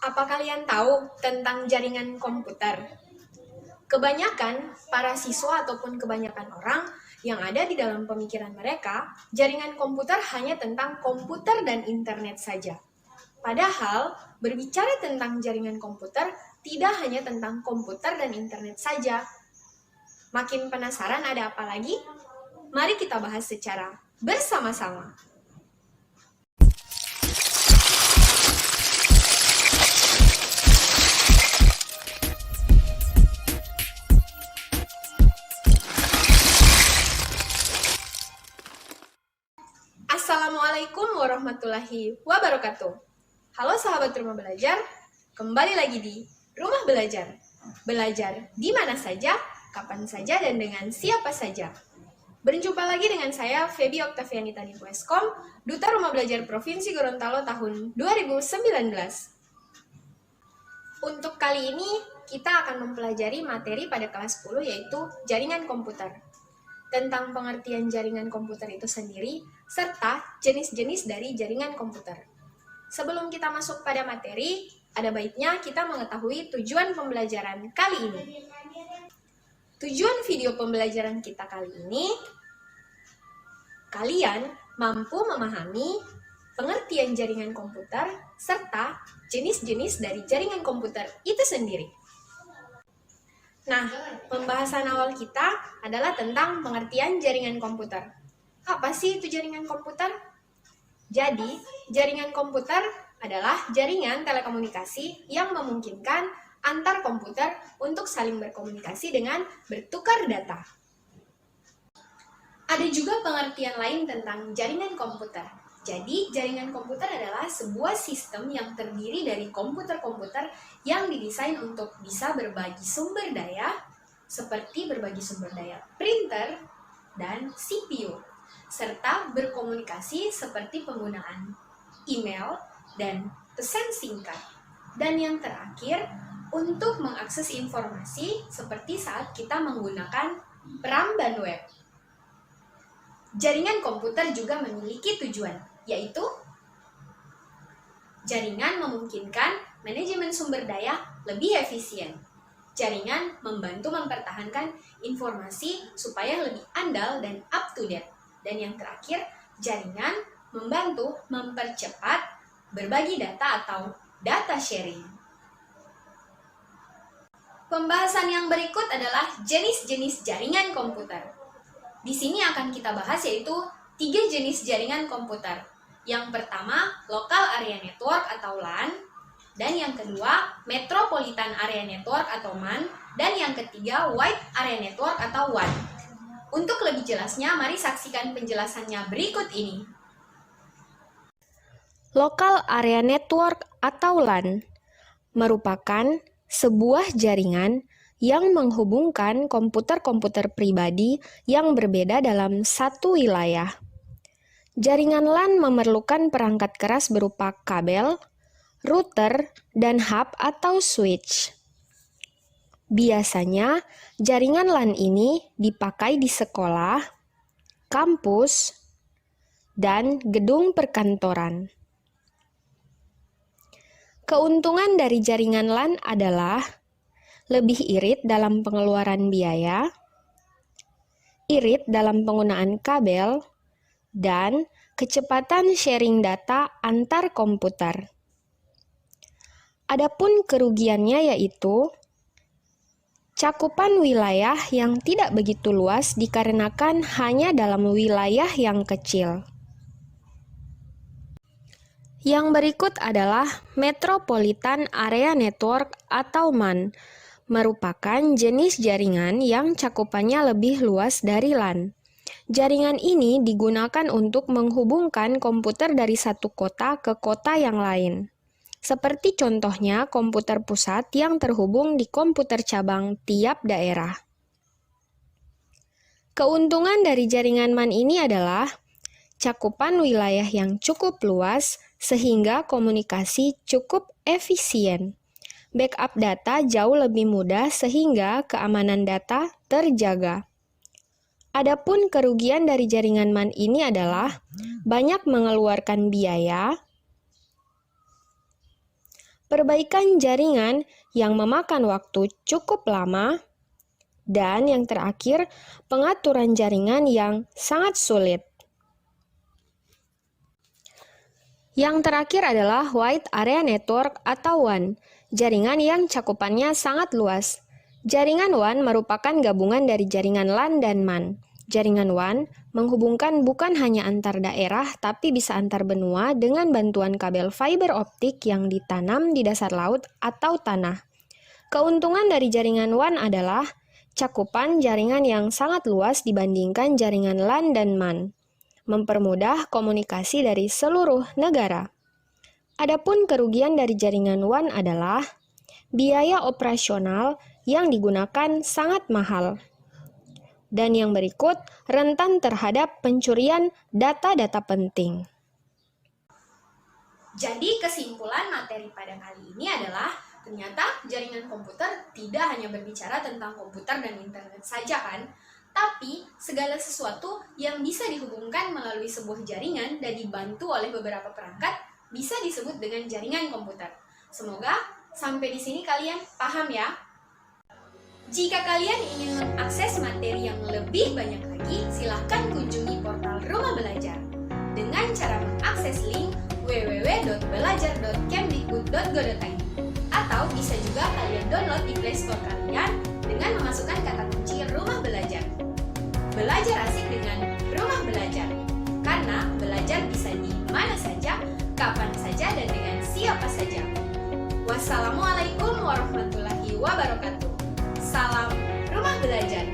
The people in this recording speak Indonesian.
Apa kalian tahu tentang jaringan komputer? Kebanyakan para siswa ataupun kebanyakan orang yang ada di dalam pemikiran mereka, jaringan komputer hanya tentang komputer dan internet saja. Padahal, berbicara tentang jaringan komputer tidak hanya tentang komputer dan internet saja. Makin penasaran ada apa lagi? Mari kita bahas secara bersama-sama. Assalamualaikum warahmatullahi wabarakatuh. Halo sahabat Rumah Belajar, kembali lagi di Rumah Belajar. Belajar di mana saja, kapan saja, dan dengan siapa saja. Berjumpa lagi dengan saya, Febi Oktavianita Nipueskom, Duta Rumah Belajar Provinsi Gorontalo tahun 2019. Untuk kali ini, kita akan mempelajari materi pada kelas 10 yaitu jaringan komputer. Tentang pengertian jaringan komputer itu sendiri, serta jenis-jenis dari jaringan komputer. Sebelum kita masuk pada materi, ada baiknya kita mengetahui tujuan pembelajaran kali ini. Tujuan video pembelajaran kita kali ini, kalian mampu memahami pengertian jaringan komputer serta jenis-jenis dari jaringan komputer itu sendiri. Nah, pembahasan awal kita adalah tentang pengertian jaringan komputer. Apa sih itu jaringan komputer? Jadi, jaringan komputer adalah jaringan telekomunikasi yang memungkinkan antar komputer untuk saling berkomunikasi dengan bertukar data. Ada juga pengertian lain tentang jaringan komputer. Jadi, jaringan komputer adalah sebuah sistem yang terdiri dari komputer-komputer yang didesain untuk bisa berbagi sumber daya, seperti berbagi sumber daya printer dan CPU, serta berkomunikasi seperti penggunaan email dan pesan singkat. Dan yang terakhir, untuk mengakses informasi seperti saat kita menggunakan peramban web. Jaringan komputer juga memiliki tujuan, yaitu jaringan memungkinkan manajemen sumber daya lebih efisien. Jaringan membantu mempertahankan informasi supaya lebih andal dan up to date. Dan yang terakhir, jaringan membantu mempercepat berbagi data atau data sharing. Pembahasan yang berikut adalah jenis-jenis jaringan komputer. Di sini akan kita bahas yaitu 3 jenis jaringan komputer. Yang pertama, Local Area Network atau LAN, dan yang kedua, Metropolitan Area Network atau MAN, dan yang ketiga, Wide Area Network atau WAN. Untuk lebih jelasnya, mari saksikan penjelasannya berikut ini. Local Area Network atau LAN merupakan sebuah jaringan yang menghubungkan komputer-komputer pribadi yang berbeda dalam satu wilayah. Jaringan LAN memerlukan perangkat keras berupa kabel, router, dan hub atau switch. Biasanya, jaringan LAN ini dipakai di sekolah, kampus, dan gedung perkantoran. Keuntungan dari jaringan LAN adalah lebih irit dalam pengeluaran biaya, irit dalam penggunaan kabel, dan kecepatan sharing data antar komputer. Adapun kerugiannya yaitu cakupan wilayah yang tidak begitu luas dikarenakan hanya dalam wilayah yang kecil. Yang berikut adalah Metropolitan Area Network atau MAN, merupakan jenis jaringan yang cakupannya lebih luas dari LAN. Jaringan ini digunakan untuk menghubungkan komputer dari satu kota ke kota yang lain. Seperti contohnya komputer pusat yang terhubung di komputer cabang tiap daerah. Keuntungan dari jaringan MAN ini adalah cakupan wilayah yang cukup luas sehingga komunikasi cukup efisien. Backup data jauh lebih mudah sehingga keamanan data terjaga. Adapun kerugian dari jaringan MAN ini adalah banyak mengeluarkan biaya, perbaikan jaringan yang memakan waktu cukup lama, dan yang terakhir, pengaturan jaringan yang sangat sulit. Yang terakhir adalah Wide Area Network atau WAN, jaringan yang cakupannya sangat luas. Jaringan WAN merupakan gabungan dari jaringan LAN dan MAN. Jaringan WAN menghubungkan bukan hanya antar daerah, tapi bisa antar benua dengan bantuan kabel fiber optik yang ditanam di dasar laut atau tanah. Keuntungan dari jaringan WAN adalah cakupan jaringan yang sangat luas dibandingkan jaringan LAN dan MAN, mempermudah komunikasi dari seluruh negara. Adapun kerugian dari jaringan WAN adalah biaya operasional yang digunakan sangat mahal. Dan yang berikut, rentan terhadap pencurian data-data penting. Jadi kesimpulan materi pada kali ini adalah ternyata jaringan komputer tidak hanya berbicara tentang komputer dan internet saja kan, tapi segala sesuatu yang bisa dihubungkan melalui sebuah jaringan dan dibantu oleh beberapa perangkat bisa disebut dengan jaringan komputer. Semoga sampai di sini kalian paham ya. Jika kalian ingin mengakses materi yang lebih banyak lagi, silahkan kunjungi portal Rumah Belajar dengan cara mengakses link www.belajar.kemdikbud.go.id, atau bisa juga kalian download di Play Store kalian dengan memasukkan kata kunci Rumah Belajar. Belajar asik dengan Rumah Belajar, karena belajar bisa di mana saja, kapan saja, dan dengan siapa saja. Wassalamualaikum warahmatullahi wabarakatuh. Salam Rumah Belajar.